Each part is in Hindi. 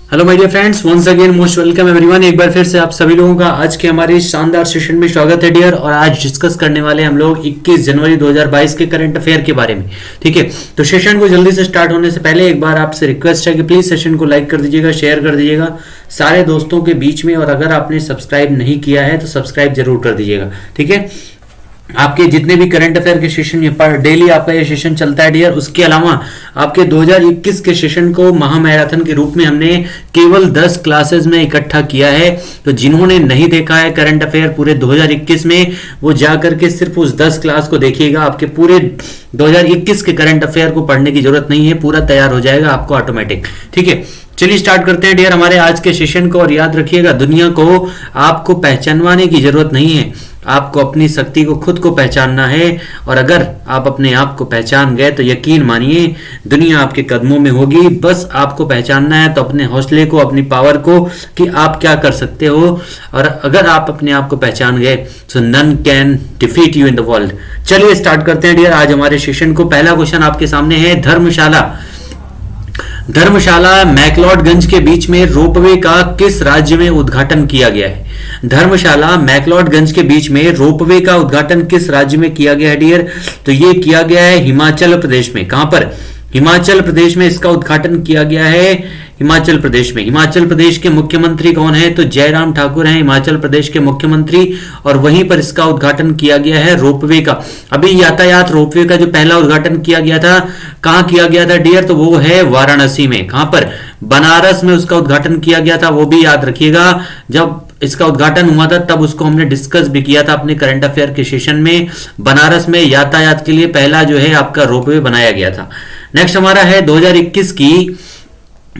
Hello my dear friends, once again most welcome everyone. एक बार फिर से आप सभी लोगों का आज के हमारे शानदार सेशन में स्वागत है डियर। और आज डिस्कस करने वाले हम लोग 21 जनवरी 2022 के करंट अफेयर के बारे में। ठीक है, तो सेशन को जल्दी से स्टार्ट होने से पहले एक बार आपसे रिक्वेस्ट है कि प्लीज सेशन को लाइक कर दीजिएगा, शेयर कर दीजिएगा सारे दोस्तों के बीच में। और अगर आपने सब्सक्राइब नहीं किया है तो सब्सक्राइब जरूर कर दीजिएगा। ठीक है, आपके जितने भी करंट अफेयर के सेशन ये पर डेली आपका ये सेशन चलता है डियर। उसके अलावा आपके 2021 के सेशन को महामैराथन के रूप में हमने केवल 10 क्लासेस में इकट्ठा किया है। तो जिन्होंने नहीं देखा है करंट अफेयर पूरे 2021 में, वो जाकर के सिर्फ उस 10 क्लास को देखिएगा। आपके पूरे 2021 के करंट अफेयर को पढ़ने की जरूरत नहीं है, पूरा तैयार हो जाएगा आपको ऑटोमेटिक। ठीक है, चलिए स्टार्ट करते हैं डियर हमारे आज के सेशन को। और याद रखिएगा, दुनिया को आपको पहचानवाने की जरूरत नहीं है, आपको अपनी शक्ति को खुद को पहचानना है। और अगर आप अपने आप को पहचान गए तो यकीन मानिए दुनिया आपके कदमों में होगी। बस आपको पहचानना है तो अपने हौसले को, अपनी पावर को, कि आप क्या कर सकते हो। और अगर आप अपने आप को पहचान गए तो none can defeat you in the world. चलिए स्टार्ट करते हैं डियर आज हमारे सेशन को। पहला क्वेश्चन आपके सामने है, धर्मशाला मैक्लोडगंज के बीच में रोपवे का किस राज्य में उद्घाटन किया गया है? धर्मशाला मैक्लोडगंज के बीच में रोपवे का उद्घाटन किस राज्य में किया गया है डियर? तो ये किया गया है हिमाचल प्रदेश में। कहां पर? हिमाचल प्रदेश में इसका उद्घाटन किया गया है। हिमाचल प्रदेश में। हिमाचल प्रदेश के मुख्यमंत्री कौन है? तो जयराम ठाकुर हैं हिमाचल प्रदेश के मुख्यमंत्री। और वहीं पर इसका उद्घाटन किया गया है रोपवे का। अभी यातायात रोपवे का जो पहला उद्घाटन किया गया था, कहां किया गया था डियर? तो वो है वाराणसी में। कहां पर? बनारस में उसका उद्घाटन किया गया था। वो भी याद रखिएगा, जब इसका उद्घाटन हुआ था तब उसको हमने डिस्कस भी किया था अपने करंट अफेयर के सेशन में। बनारस में यातायात के लिए पहला जो है आपका रोपवे बनाया गया था। नेक्स्ट हमारा है 2021 की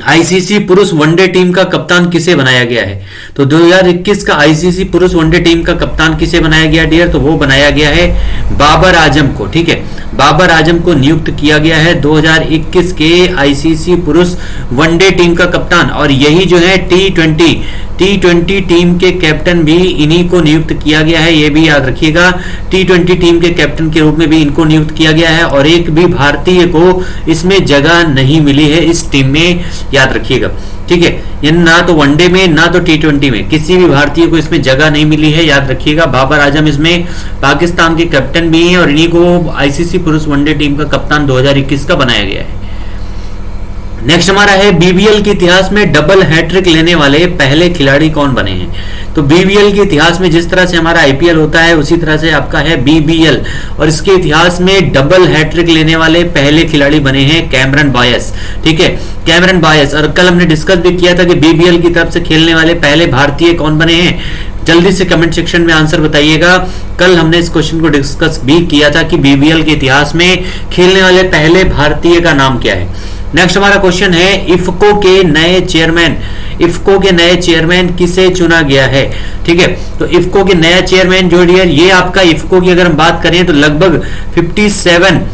आईसीसी पुरुष वनडे टीम का कप्तान किसे बनाया गया है? तो 2021 का आईसीसी पुरुष वनडे टीम का कप्तान किसे बनाया गया डियर? तो वो बनाया गया है बाबर आजम को। ठीक है, बाबर आजम को नियुक्त किया गया है 2021 के आईसीसी पुरुष वनडे टीम का कप्तान। और यही जो है टी20 टीम के कैप्टन भी इन्हीं को नियुक्त किया गया है। ये भी याद रखिएगा, टी20 टीम के कैप्टन के रूप में भी इनको नियुक्त किया गया है। और एक भी भारतीय को इसमें जगह नहीं मिली है इस टीम में, याद रखिएगा। ठीक है, ये ना तो वनडे में ना तो टी20 में किसी भी भारतीय को इसमें जगह नहीं मिली है, याद रखिएगा। बाबर आजम इसमें पाकिस्तान के कैप्टन भी हैं और इन्हीं को आईसीसी पुरुष वनडे टीम का कप्तान 2021 का बनाया गया है। नेक्स्ट हमारा है, बीबीएल के इतिहास में डबल हैट्रिक लेने वाले पहले खिलाड़ी कौन बने हैं? तो बीबीएल के इतिहास में जिस तरह से हमारा आईपीएल होता है उसी तरह से आपका है बीबीएल। और इसके इतिहास में डबल हैट्रिक लेने वाले पहले खिलाड़ी बने हैं कैमरन बायस। ठीक है, कैमरन बायस। और कल हमने डिस्कस भी किया था कि बीबीएल की तरफ से खेलने वाले पहले भारतीय कौन बने हैं। जल्दी से कमेंट सेक्शन में आंसर बताइएगा। कल हमने इस क्वेश्चन को डिस्कस भी किया था कि बीबीएल के इतिहास में खेलने वाले पहले भारतीय का नाम क्या है। नेक्स्ट हमारा क्वेश्चन है, इफको के नए चेयरमैन किसे चुना गया है? ठीक है, तो इफको के नया चेयरमैन जो डियर, ये आपका इफको की अगर हम बात करें तो लगभग 57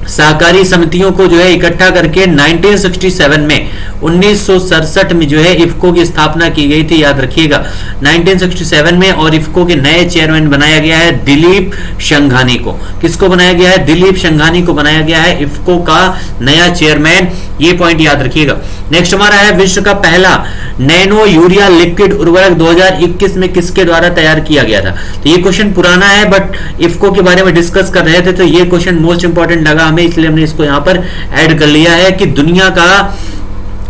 सहकारी समितियों को जो है इकट्ठा करके 1967 में 1967 में जो है इफको की स्थापना की गई थी, याद रखिएगा 1967 में। और इफको के नए चेयरमैन बनाया गया है दिलीप संघानी को। किसको बनाया गया है? दिलीप संघानी को बनाया गया है इफको का नया चेयरमैन। ये पॉइंट याद रखिएगा। नेक्स्ट हमारा है, विश्व का पहला नैनो यूरिया लिक्विड उर्वरक 2021 में किसके द्वारा तैयार किया गया था? तो ये क्वेश्चन पुराना है बट इफको के बारे में डिस्कस कर रहे थे तो ये क्वेश्चन मोस्ट इंपॉर्टेंट लगा हमें, इसलिए हमने इसको यहां पर ऐड कर लिया है कि दुनिया का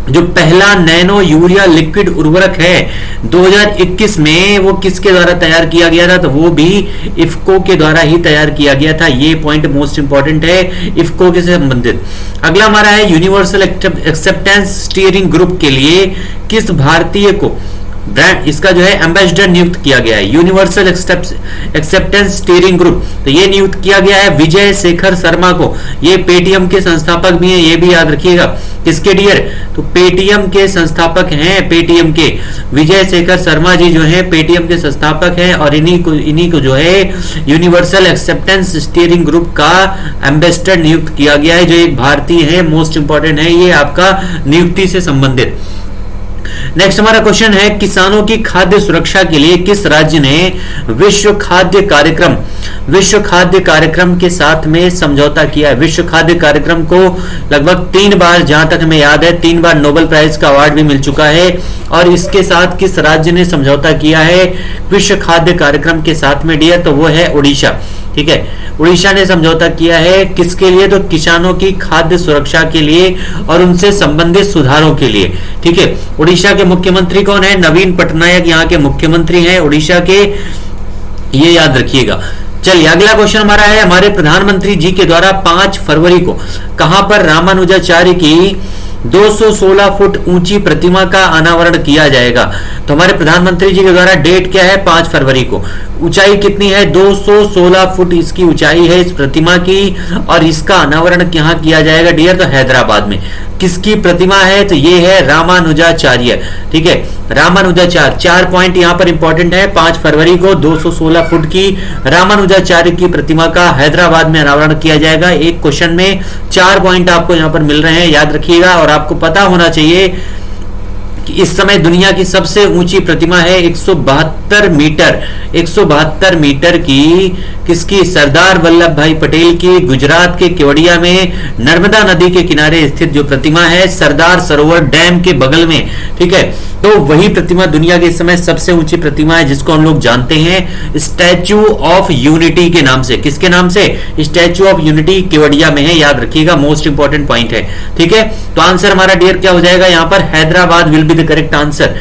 जो पहला नैनो यूरिया लिक्विड उर्वरक है 2021 में वो किसके द्वारा तैयार किया गया था? तो वो भी इफको के द्वारा ही तैयार किया गया था। ये पॉइंट मोस्ट इंपॉर्टेंट है इफको के से संबंधित। अगला हमारा है, यूनिवर्सल एक्सेप्टेंस स्टीयरिंग ग्रुप के लिए किस भारतीय को ब्रांड इसका जो है एम्बेसडर नियुक्त किया गया है? यूनिवर्सल एक्सेप्टेंस स्टीयरिंग ग्रुप, तो ये नियुक्त किया गया है विजय शेखर शर्मा को। ये पेटीएम के संस्थापक भी हैं, ये भी याद रखिएगा। किसके डियर? तो पेटीएम के संस्थापक हैं, पेटीएम के विजय शेखर शर्मा जी जो है पेटीएम के संस्थापक हैं। और इन्हीं को जो है यूनिवर्सल एक्सेप्टेंस स्टीयरिंग ग्रुप का एम्बेसडर नियुक्त किया गया है, जो एक भारतीय है। मोस्ट इंपॉर्टेंट है ये आपका नियुक्ति से संबंधित। नेक्स्ट हमारा क्वेश्चन है, किसानों की खाद्य सुरक्षा के लिए किस राज्य ने विश्व खाद्य कार्यक्रम के साथ में समझौता किया है? विश्व खाद्य कार्यक्रम को लगभग 3 बार, जहां तक हमें याद है, 3 बार नोबेल प्राइज का अवार्ड भी मिल चुका है। और इसके साथ किस राज्य ने समझौता किया है विश्व खाद्य कार्यक्रम के साथ में डियर? तो वो है उड़ीसा। ठीक है, उड़ीसा ने समझौता किया है किसके लिए? तो किसानों की खाद्य सुरक्षा के लिए और उनसे संबंधित सुधारों के लिए। ठीक है, उड़ीसा के मुख्यमंत्री कौन है? नवीन पटनायक यहाँ के मुख्यमंत्री हैं उड़ीसा के, ये याद रखिएगा। चलिए अगला क्वेश्चन हमारा है, हमारे प्रधानमंत्री जी के द्वारा 5 फरवरी को कहां पर रामानुजाचार्य की 216 फुट ऊंची प्रतिमा का अनावरण किया जाएगा? तो हमारे प्रधानमंत्री जी के द्वारा डेट क्या है? 5 फरवरी को। ऊंचाई कितनी है? 216 फुट इसकी ऊंचाई है इस प्रतिमा की, और इसका अनावरण कहां किया जाएगा डियर? तो हैदराबाद में। किसकी प्रतिमा है? तो ये है रामानुजाचार्य। ठीक है, रामानुजाचार्य। 4 पॉइंट यहां पर इंपॉर्टेंट है। 5 फरवरी को 216 फुट की रामानुजाचार्य की प्रतिमा का हैदराबाद में अनावरण किया जाएगा। एक क्वेश्चन में 4 पॉइंट आपको यहां पर मिल रहे हैं, याद रखिएगा। और आपको पता होना चाहिए कि इस समय दुनिया की सबसे ऊंची प्रतिमा है 172 मीटर, 172 मीटर की, किसकी? सरदार वल्लभ भाई पटेल की। गुजरात के केवड़िया में नर्मदा नदी के किनारे स्थित जो प्रतिमा है, सरदार सरोवर डैम के बगल में। ठीक है, तो वही प्रतिमा दुनिया की इस समय सबसे ऊंची प्रतिमा है, जिसको हम लोग जानते हैं स्टैच्यू ऑफ यूनिटी के नाम से। किसके नाम से? स्टैच्यू ऑफ यूनिटी केवड़िया में है, याद रखिएगा। मोस्ट इंपॉर्टेंट पॉइंट है। ठीक है, तो आंसर हमारा डियर क्या हो जाएगा यहाँ पर? Hyderabad will be the correct answer.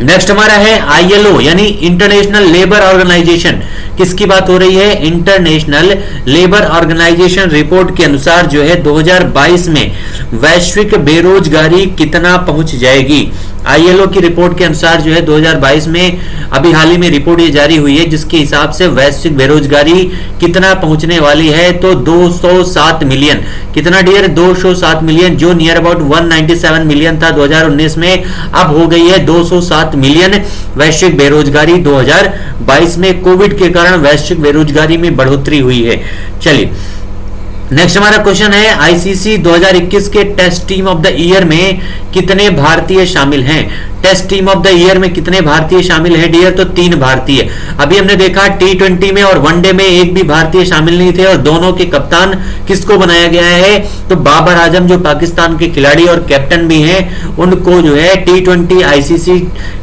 Next हमारा है आईएलओ यानी इंटरनेशनल लेबर ऑर्गेनाइजेशन। किसकी बात हो रही है? इंटरनेशनल लेबर ऑर्गेनाइजेशन रिपोर्ट के अनुसार जो है 2022 में वैश्विक बेरोजगारी कितना पहुंच जाएगी? आईएलओ की रिपोर्ट के अनुसार जो है 2022 में अभी हाल ही में रिपोर्ट ये जारी हुई है, जिसके हिसाब से वैश्विक बेरोजगारी कितना पहुंचने वाली है? तो 207 मिलियन। कितना डियर? 207 मिलियन, जो नियर अबाउट 197 मिलियन था 2019 में, अब हो गई है 207 मिलियन वैश्विक बेरोजगारी 2022 में। कोविड के कारण वैश्विक बेरोजगारी में बढ़ोतरी हुई है। चलिए नेक्स्ट हमारा क्वेश्चन है, आईसीसी 2021 के test team of the year में कितने भारतीय शामिल हैं? Test team of the year में कितने भारतीय शामिल हैं डियर? तो 3 भारतीय। अभी हमने देखा T20 में और वनडे में एक भी भारतीय शामिल नहीं थे, और दोनों के कप्तान किसको बनाया गया है? तो बाबर आजम जो पाकिस्तान के खिलाड़ी और कैप्टन भी हैं, उनको जो है T20 आईसीसी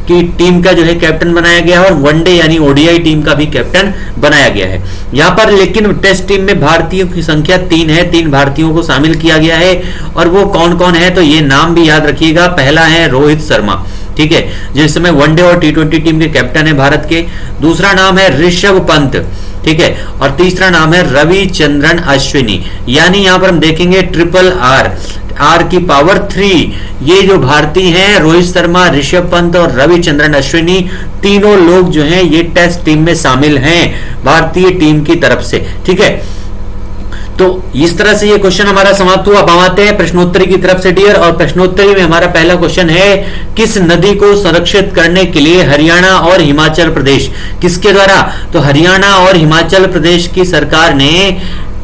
की टीम का जो है कैप्टन बनाया गया है, और वनडे यानी ओडीआई टीम का भी कैप्टन बनाया गया है यहाँ पर। लेकिन टेस्ट टीम में भारतीयों की संख्या 3 है, 3 भारतीयों को शामिल किया गया है। और वो कौन कौन है? तो ये नाम भी याद रखिएगा। पहला है रोहित शर्मा, ठीक है, जो इस समय वनडे और T20 टीम के कैप्टन है भारत के। दूसरा नाम है ऋषभ पंत, ठीक है, और तीसरा नाम है रविचंद्रन अश्विनी। यानी यहां पर हम देखेंगे ट्रिपल आर की पावर 3। ये जो भारतीय हैं रोहित शर्मा, ऋषभ पंत और रविचंद्रन अश्विनी, तीनों लोग जो हैं ये टेस्ट टीम में शामिल हैं भारतीय टीम की तरफ से। ठीक है, तो इस तरह से ये क्वेश्चन हमारा समाप्त हुआ। अब आते हैं प्रश्नोत्तरी की तरफ से डियर, और प्रश्नोत्तरी में हमारा पहला क्वेश्चन है, किस नदी को संरक्षित करने के लिए हरियाणा और हिमाचल प्रदेश, किसके द्वारा? तो हरियाणा और हिमाचल प्रदेश की सरकार ने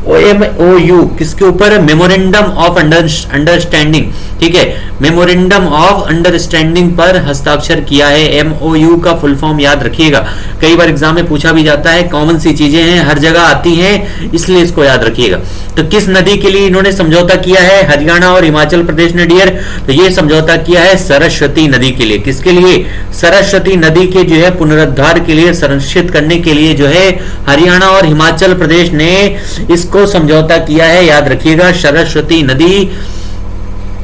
MOU किसके ऊपर? मेमोरेंडम ऑफ अंडरस्टैंडिंग, ठीक है, मेमोरेंडम ऑफ अंडरस्टैंडिंग पर हस्ताक्षर किया है। MOU का फुल फॉर्म याद रखिएगा, कई बार एग्जाम में पूछा भी जाता है, कॉमन सी चीजें हैं, हर जगह आती हैं, इसलिए इसको याद रखिएगा। तो किस नदी के लिए इन्होंने समझौता किया है हरियाणा और हिमाचल प्रदेश ने डियर? तो ये समझौता किया है सरस्वती नदी के लिए। किसके लिए? सरस्वती नदी के जो है पुनरुद्धार के लिए, संरक्षित करने के लिए जो है हरियाणा और हिमाचल प्रदेश ने इसको समझौता किया है, याद रखिएगा। सरस्वती नदी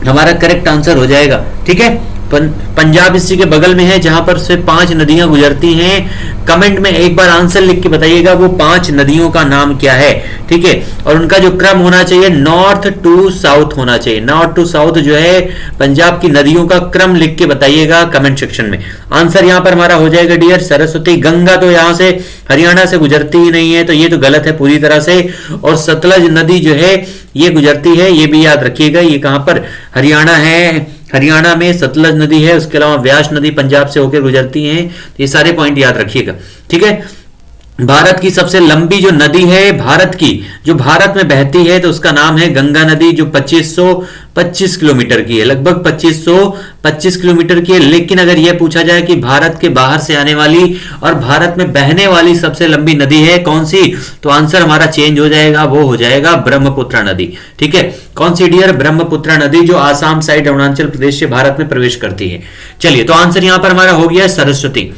हमारा करेक्ट आंसर हो जाएगा। ठीक है, पंजाब इसी के बगल में है, जहां पर से 5 नदियां गुजरती हैं। कमेंट में एक बार आंसर लिख के बताइएगा वो 5 नदियों का नाम क्या है। ठीक है, और उनका जो क्रम होना चाहिए नॉर्थ टू साउथ होना चाहिए। नॉर्थ टू साउथ जो है पंजाब की नदियों का क्रम लिख के बताइएगा कमेंट सेक्शन में। आंसर यहां पर हमारा हो जाएगा डियर सरस्वती। गंगा तो यहां से हरियाणा से गुजरती ही नहीं है, तो ये तो गलत है पूरी तरह से। और सतलज नदी जो है ये गुजरती है, ये भी याद रखिएगा। ये कहां पर? हरियाणा है, हरियाणा में सतलज नदी है, उसके अलावा व्यास नदी पंजाब से होकर गुजरती हैं। तो ये सारे पॉइंट याद रखिएगा। ठीक है, भारत की सबसे लंबी जो नदी है भारत की, जो भारत में बहती है, तो उसका नाम है गंगा नदी, जो 2525 किलोमीटर की है, लगभग 2525 किलोमीटर की है। लेकिन अगर यह पूछा जाए कि भारत के बाहर से आने वाली और भारत में बहने वाली सबसे लंबी नदी है कौन सी, तो आंसर हमारा चेंज हो जाएगा, वो हो जाएगा ब्रह्मपुत्र नदी। ठीक है, कौन सी डियर, ब्रह्मपुत्र नदी, जो आसाम साइड अरुणाचल प्रदेश से भारत में प्रवेश करती है। चलिए, तो आंसर यहां पर हमारा हो गया सरस्वती।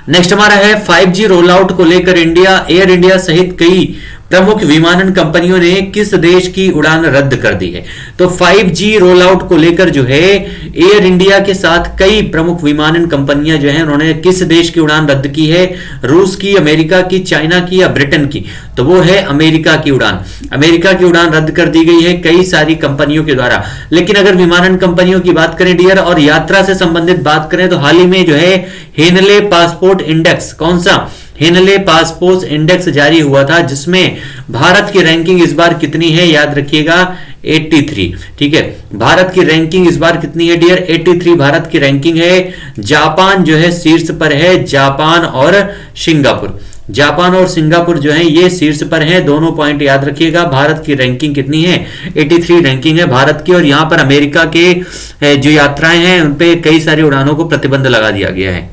नेक्स्ट हमारा है 5G रोल आउट को लेकर एयर इंडिया सहित कई प्रमुख विमानन कंपनियों ने किस देश की उड़ान रद्द कर दी है। तो 5G रोल आउट को लेकर जो है एयर इंडिया के साथ कई प्रमुख विमानन कंपनियां जो है उन्होंने किस देश की उड़ान रद्द की है, रूस की, अमेरिका की, चाइना की या ब्रिटेन की, तो वो है अमेरिका की उड़ान। अमेरिका की उड़ान रद्द कर दी गई है कई सारी कंपनियों के द्वारा। लेकिन अगर विमानन कंपनियों की बात करें डियर और यात्रा से संबंधित बात करें तो हाल ही में जो है हेनले पासपोर्ट इंडेक्स, कौन सा, हेनले पासपोर्ट इंडेक्स जारी हुआ था, जिसमें भारत की रैंकिंग इस बार कितनी है, याद रखिएगा 83। ठीक है, भारत की रैंकिंग इस बार कितनी है डियर, 83 भारत की रैंकिंग है। जापान जो है शीर्ष पर है, जापान और सिंगापुर, जापान और सिंगापुर जो है ये शीर्ष पर हैं। दोनों पॉइंट याद रखिएगा। भारत की रैंकिंग कितनी है, 83 रैंकिंग है भारत की। और यहां पर अमेरिका के जो यात्राएं हैं उन पे कई सारी उड़ानों को प्रतिबंध लगा दिया गया है।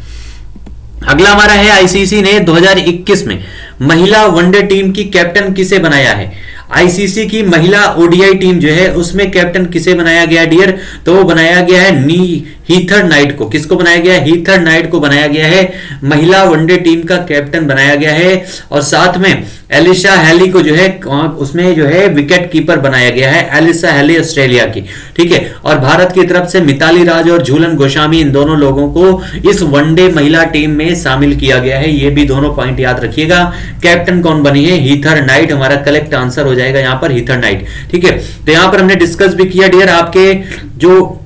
अगला हमारा है आईसीसी ने 2021 में महिला वनडे टीम की कैप्टन किसे बनाया है। आईसीसी की महिला ओडीआई टीम जो है उसमें कैप्टन किसे बनाया गया डियर, तो वो बनाया गया है हीथर नाइट को। किसको बनाया गया है, हीथर नाइट को बनाया गया है महिला वनडे टीम का कैप्टन बनाया गया है। और साथ में एलिशा हेली को जो है उसमें जो है विकेट कीपर बनाया गया है, एलिशा हेली ऑस्ट्रेलिया की। ठीक है, और भारत की तरफ से मिताली राज और झूलन गोस्वामी, इन दोनों लोगों को इस वनडे महिला टीम में शामिल किया गया है। ये भी दोनों पॉइंट याद रखिएगा। कैप्टन कौन बनी है, हीथर नाइट, हमारा करेक्ट आंसर हो जाएगा यहां पर हीथर नाइट। ठीक है, तो यहां पर हमने डिस्कस भी किया डियर आपके जो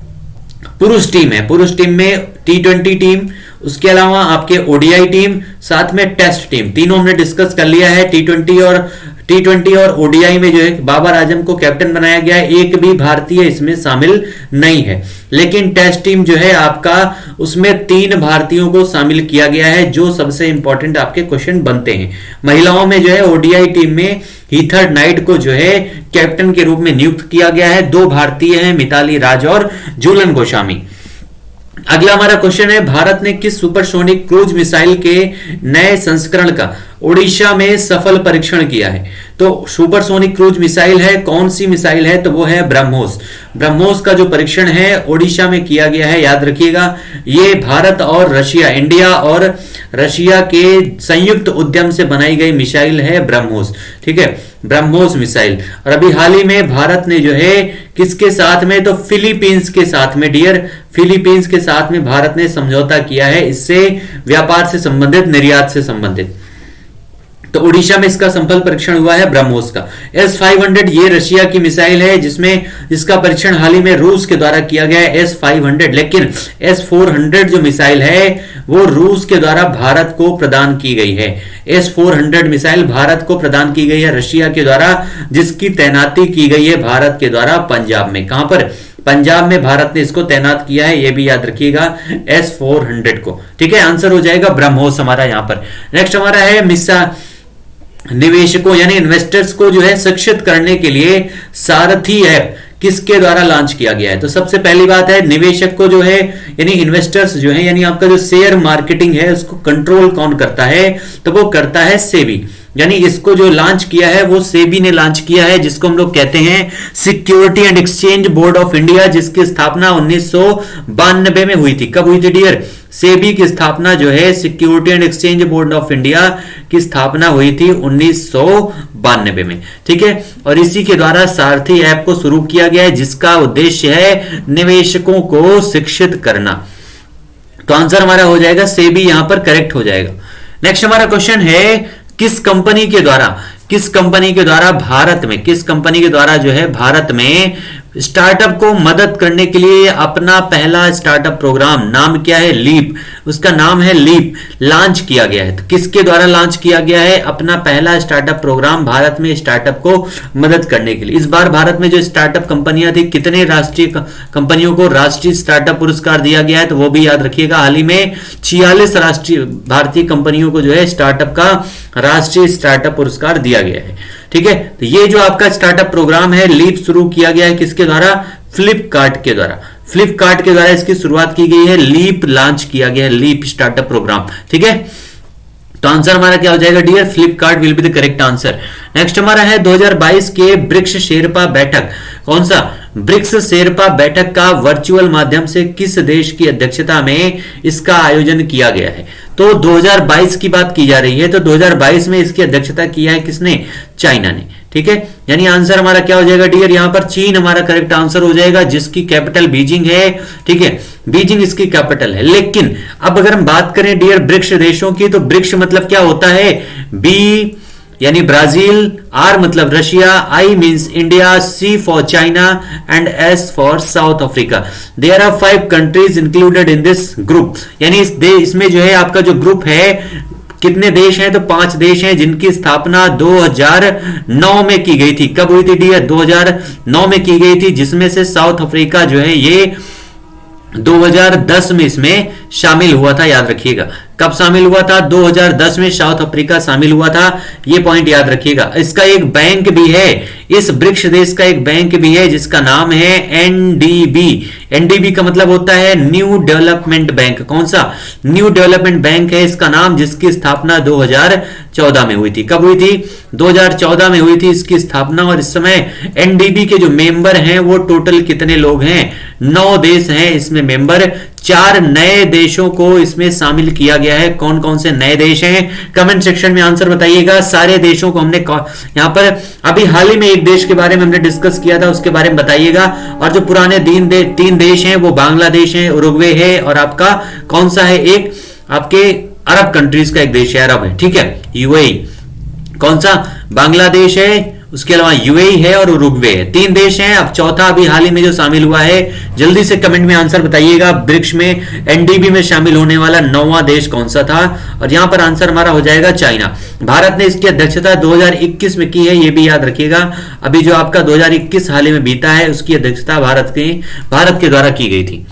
पुरुष टीम है, पुरुष टीम में T20 टीम, उसके अलावा आपके ओडीआई टीम, साथ में टेस्ट टीम, तीनों हमने डिस्कस कर लिया है। टी20 और ओडीआई में जो है बाबर आजम को कैप्टन बनाया गया है, एक भी भारतीय इसमें शामिल नहीं है। लेकिन टेस्ट टीम जो है आपका उसमें 3 भारतीयों को शामिल किया गया है, जो सबसे इंपॉर्टेंट आपके क्वेश्चन बनते हैं। महिलाओं में जो है ओडीआई टीम में हीथर नाइट को जो है कैप्टन के रूप में नियुक्त किया गया है। 2 भारतीय हैं, मिताली राज और झूलन गोस्वामी। अगला हमारा क्वेश्चन है, भारत ने किस सुपरसोनिक क्रूज मिसाइल के नए संस्करण का ओडिशा में सफल परीक्षण किया है। तो सुपरसोनिक क्रूज मिसाइल है, कौन सी मिसाइल है, तो वो है ब्रह्मोस। ब्रह्मोस का जो परीक्षण है ओडिशा में किया गया है, याद रखिएगा। ये भारत और रशिया, इंडिया और रशिया के संयुक्त उद्यम से बनाई गई मिसाइल है ब्रह्मोस। ठीक है, ब्रह्मोस मिसाइल। और अभी हाल ही में भारत ने जो है किसके साथ में, तो फिलीपींस के साथ में डियर, फिलीपींस के साथ में भारत ने समझौता किया है, इससे व्यापार से संबंधित, निर्यात से संबंधित। तो ओडिशा में इसका सफल परीक्षण हुआ है ब्रह्मोस का। S-500 ये रशिया की मिसाइल है जिसका परीक्षण हाल ही में रूस के द्वारा किया गया है, S-500। लेकिन S-400 जो मिसाइल है वो रूस के द्वारा भारत को प्रदान की गई है। S-400 मिसाइल भारत को प्रदान की गई है रशिया के द्वारा, जिसकी तैनाती की गई है भारत के द्वारा पंजाब में। कहां पर, पंजाब में भारत ने इसको तैनात किया है, ये भी याद रखिएगा S-400 को। ठीक है, आंसर हो जाएगा ब्रह्मोस हमारा यहां पर। नेक्स्ट हमारा है निवेशकों यानी इन्वेस्टर्स को जो है शिक्षित करने के लिए सारथी ऐप किसके द्वारा लॉन्च किया गया है। तो सबसे पहली बात है, निवेशक को जो है यानी इन्वेस्टर्स जो है यानी आपका जो शेयर मार्केटिंग है उसको कंट्रोल कौन करता है, तो वो करता है सेबी। यानी इसको जो लॉन्च किया है वो सेबी ने लॉन्च किया है, जिसको हम लोग कहते हैं security and exchange board of India, जिसकी स्थापना 1992 में हुई थी। कब हुई थी डियर, सेबी की स्थापना जो है security and exchange board of India की स्थापना हुई थी 1992 में। ठीक है, और इसी के द्वारा सारथी ऐप को शुरू किया गया है, जिसका उद्देश्य है निवेशकों को शिक्षित करना। तो आंसर हमारा हो जाएगा सेबी, यहां पर करेक्ट हो जाएगा। नेक्स्ट हमारा क्वेश्चन है, किस कंपनी के द्वारा भारत में, किस कंपनी के द्वारा जो है भारत में स्टार्टअप को मदद करने के लिए अपना पहला स्टार्टअप प्रोग्राम, नाम क्या है, लीप, उसका नाम है लीप, लॉन्च किया गया है। तो किसके द्वारा लॉन्च किया गया है? अपना पहला स्टार्टअप प्रोग्राम भारत में स्टार्टअप को मदद करने के लिए। इस बार भारत में जो स्टार्टअप कंपनियां थी, कितने राष्ट्रीय कंपनियों को राष्ट्रीय स्टार्टअप पुरस्कार दिया गया है, तो वो भी याद रखिएगा। हाल ही में 46 राष्ट्रीय भारतीय कंपनियों को जो है स्टार्टअप का राष्ट्रीय स्टार्टअप पुरस्कार दिया गया है। ठीक है, तो ये जो आपका स्टार्टअप प्रोग्राम है लीप शुरू किया गया है किसके द्वारा? फ्लिपकार्ट के द्वारा। फ्लिपकार्ट के द्वारा इसकी शुरुआत की गई है, लीप लॉन्च किया गया है, लीप स्टार्टअप प्रोग्राम। ठीक है, तो आंसर हमारा क्या हो जाएगा dear? Flipkart will be the correct answer. Next हमारा है 2022 के ब्रिक्स शेरपा बैठक। कौन सा? ब्रिक्स शेरपा बैठक का वर्चुअल माध्यम से किस देश की अध्यक्षता में इसका आयोजन किया गया है? तो 2022 की बात की जा रही है, तो 2022 में इसकी अध्यक्षता किया है किसने? चाइना ने। ठीक है, यानी आंसर हमारा क्या हो जाएगा डियर? यहां पर चीन हमारा करेक्ट आंसर हो जाएगा, जिसकी कैपिटल बीजिंग है। ठीक है, बीजिंग इसकी कैपिटल है। लेकिन अब अगर हम बात करें डियर ब्रिक्स देशों की, तो ब्रिक्स मतलब क्या होता है? बी यानी ब्राजील, आर मतलब Russia, I means India, C for China and S for South Africa. There are 5 countries included in this group. यानी इसमें जो है आपका जो ग्रुप है, कितने देश हैं? तो 5 देश हैं, जिनकी स्थापना 2009 में की गई थी। कब हुई थी डियर? 2009 में की गई थी, जिसमें से साउथ अफ्रीका जो है ये 2010 में इसमें शामिल हुआ था। याद रखिएगा, कब शामिल हुआ था? 2010 में साउथ अफ्रीका शामिल हुआ था। ये पॉइंट याद रखिएगा। इसका एक बैंक भी है, इस ब्रिक्स देश का एक बैंक भी है, जिसका नाम है एनडीबी। एनडीबी का मतलब होता है न्यू डेवलपमेंट बैंक। कौन सा? न्यू डेवलपमेंट बैंक है इसका नाम, जिसकी स्थापना 2014 में हुई थी। कब हुई थी? 2014 में हुई थी इसकी स्थापना। और इस समय एनडीबी के जो मेंबर हैं वो टोटल कितने लोग हैं? 9 देश हैं इसमें मेंबर। 4 नए देशों को इसमें शामिल किया गया है। कौन कौन से नए देश हैं? कमेंट सेक्शन में आंसर बताइएगा। सारे देशों को हमने यहां पर अभी हाल ही में एक देश के बारे में हमने डिस्कस किया था, उसके बारे में बताइएगा। और जो पुराने 3 देश हैं वो बांग्लादेश है, उरुग्वे है, और आपका कौन सा है? एक आपके अरब कंट्रीज का एक देश है, अरब है। ठीक है, यूएई। कौन सा? बांग्लादेश है, उसके अलावा यूएई है और उरुग्वे है। 3 देश हैं। अब चौथा अभी हाल ही में जो शामिल हुआ है, जल्दी से कमेंट में आंसर बताइएगा। ब्रिक्स में एनडीबी में शामिल होने वाला 9वां देश कौन सा था? और यहां पर आंसर हमारा हो जाएगा चाइना। भारत ने इसकी अध्यक्षता 2021 में की है, ये भी याद रखिएगा। अभी जो आपका 2021 हाल ही में बीता है, उसकी अध्यक्षता भारत के द्वारा की गई थी।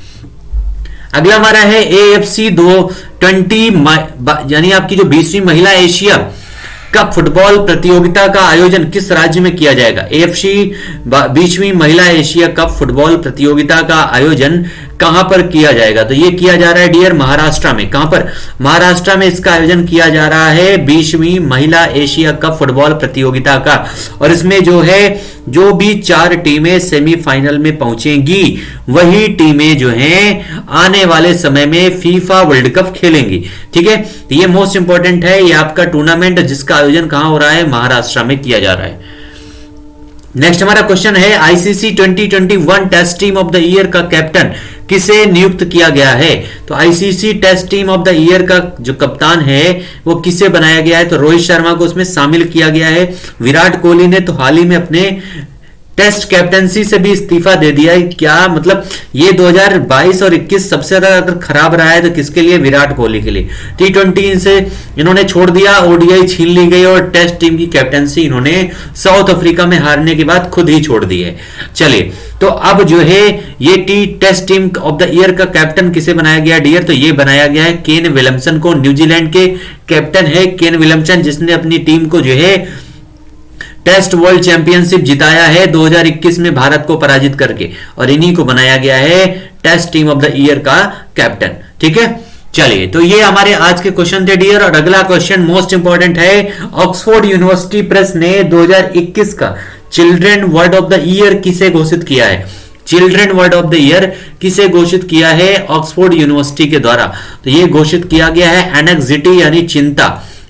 अगला हमारा है AFC 20 यानी आपकी जो 20वीं महिला एशिया कप फुटबॉल प्रतियोगिता का आयोजन किस राज्य में किया जाएगा? AFC 20वीं महिला एशिया कप फुटबॉल प्रतियोगिता का आयोजन कहां पर किया जाएगा? तो ये किया जा रहा है डियर महाराष्ट्र में। कहां पर? महाराष्ट्र में इसका आयोजन किया जा रहा है 20वीं महिला एशिया कप फुटबॉल प्रतियोगिता का। और इसमें जो है जो भी 4 टीमें सेमीफाइनल में पहुंचेंगी, वही टीमें जो हैं आने वाले समय में फीफा वर्ल्ड कप खेलेंगी। ठीक है, तो ये मोस्ट इंपॉर्टेंट है। ये आपका टूर्नामेंट जिसका आयोजन कहां हो रहा है? महाराष्ट्र में किया जा रहा है। नेक्स्ट हमारा क्वेश्चन है ICC 2021 test team of the year का कैप्टन किसे नियुक्त किया गया है? तो ICC test team of the year का जो कप्तान है वो किसे बनाया गया है? तो रोहित शर्मा को उसमें शामिल किया गया है। विराट कोहली ने तो हाल ही में अपने टेस्ट कैप्टनसी से भी इस्तीफा दे दिया है। क्या मतलब ये 2022 और 21 सबसे ज्यादा अगर खराब रहा है तो किसके लिए? विराट कोहली के लिए। T20 से इन्होंने छोड़ दिया, ओडीआई छीन ली गई और टेस्ट टीम की कैप्टनसी इन्होंने साउथ अफ्रीका में हारने के बाद खुद ही छोड़ दी है। चलिए, तो अब जो है ये test team of the year का कैप्टन किसे बनाया गया डियर? तो ये बनाया गया है केन विलियमसन को। न्यूजीलैंड के कैप्टन है केन विलियमसन, जिसने अपनी टीम को जो है टेस्ट वर्ल्ड चैंपियनशिप जिताया है 2021 में भारत को पराजित करके, और इन्हीं को बनाया गया है test team of the year का कैप्टन। ठीक है, चलिए, तो ये हमारे आज के क्वेश्चन थे डियर। और अगला क्वेश्चन मोस्ट इंपॉर्टेंट है। ऑक्सफोर्ड यूनिवर्सिटी प्रेस ने 2021 का children word of the year किसे घोषित किया है? Children word of the year किसे घोषित किया है ऑक्सफोर्ड यूनिवर्सिटी के द्वारा? तो ये घोषित किया गया है एनेक्सिटी यानी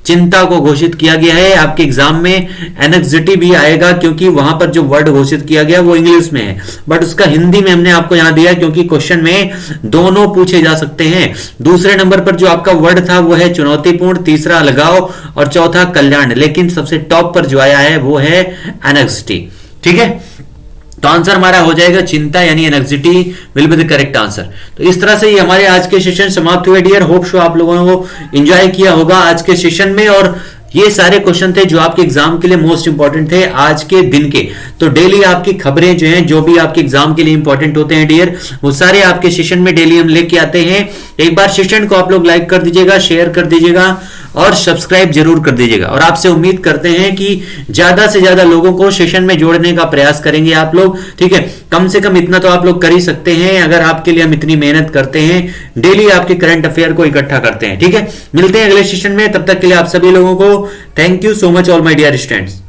चिंता को घोषित किया गया है। आपके एग्जाम में एनेक्सिटी भी आएगा, क्योंकि वहां पर जो वर्ड घोषित किया गया वो इंग्लिश में है, बट उसका हिंदी में हमने आपको यहां दिया, क्योंकि क्वेश्चन में दोनों पूछे जा सकते हैं। दूसरे नंबर पर जो आपका वर्ड था वो है चुनौतीपूर्ण, तीसरा अलगाव और चौथा कल्याण, लेकिन सबसे टॉप पर जो आया है वो है एनेक्सिटी। ठीक है, तो आंसर हमारा हो जाएगा चिंता, यानी anxiety will be the correct answer. तो इस तरह से ये हमारे आज के सेशन समाप्त हुए डियर। होप सो आप लोगों ने एंजॉय किया होगा आज के सेशन में, और ये सारे क्वेश्चन थे जो आपके एग्जाम के लिए मोस्ट इंपॉर्टेंट थे आज के दिन के। तो डेली आपकी खबरें जो हैं, जो भी आपके एग्जाम के लिए इंपॉर्टेंट होते हैं डियर, वो सारे आपके सेशन में डेली हम लेके आते हैं। एक बार सेशन को आप लोग लाइक कर दीजिएगा, शेयर कर दीजिएगा और सब्सक्राइब जरूर कर दीजिएगा। और आपसे उम्मीद करते हैं कि ज्यादा से ज्यादा लोगों को सेशन में जोड़ने का प्रयास करेंगे आप लोग, ठीक है। कम से कम इतना तो आप लोग कर ही सकते हैं, अगर आपके लिए हम इतनी मेहनत करते हैं, डेली आपके करंट अफेयर को इकट्ठा करते हैं, ठीक है। मिलते हैं अगले सेशन में, तब तक के लिए आप सभी लोगों को thank you so much all my dear students.